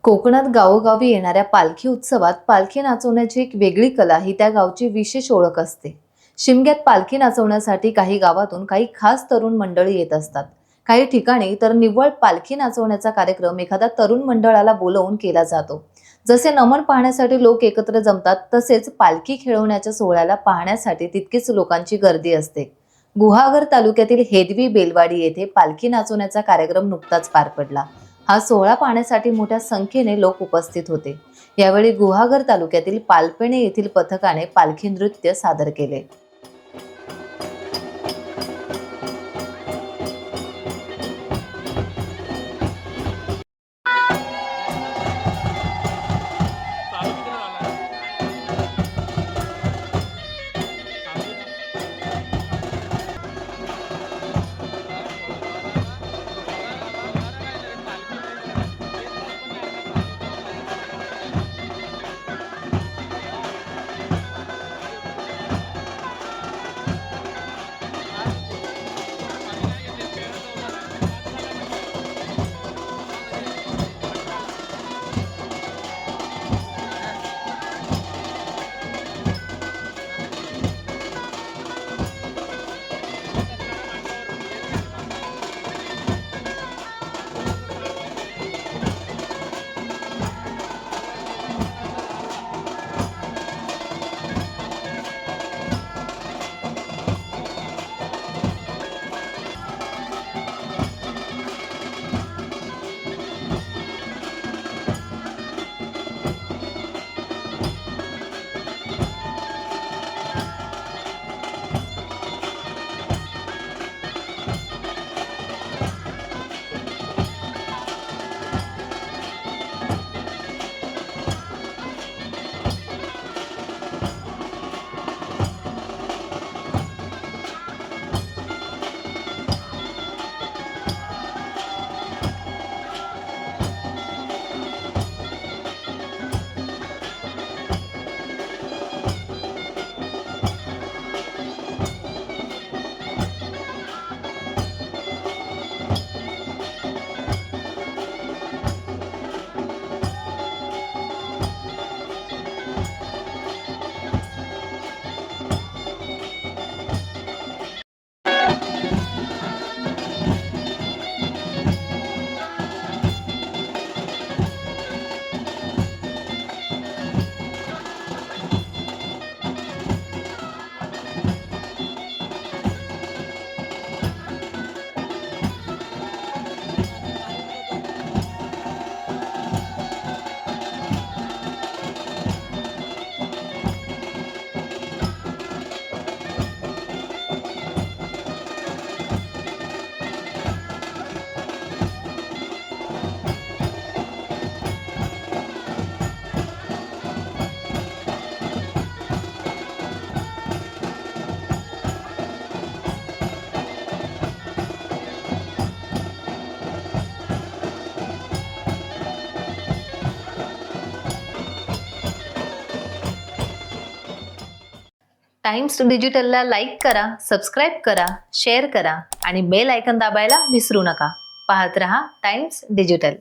कोकणात गावोगावी येणाऱ्या पालखी उत्सवात पालखी नाचवण्याची एक वेगळी कला ही त्या गावची विशेष ओळख असते। शिमग्यात पालखी नाचवण्यासाठी काही गावातून काही खास तरुण मंडळी येत असतात। काही ठिकाणी तर निव्वळ पालखी नाचवण्याचा कार्यक्रम एखाद्या तरुण मंडळाला बोलावून केला जातो। जसे नमन पाहण्यासाठी लोक एकत्र जमतात, तसेच पालखी खेळवण्याच्या सोहळ्याला पाहण्यासाठी तितकीच लोकांची गर्दी असते। गुहागर तालुक्यातील हेदवी बेलवाडी येथे पालखी नाचवण्याचा कार्यक्रम नुकताच पार पडला। हा सोहळा पाहण्यासाठी मोठ्या संख्येने लोक उपस्थित होते। यावेळी गुहागर तालुक्यातील पालपेणे येथील पथकाने पालखी नृत्य सादर केले। टाइम्स डिजिटलला लाईक करा, सबस्क्राइब करा, शेअर करा आणि बेल आयकॉन दाबायला विसरू नका। पाहत रहा टाइम्स डिजिटल।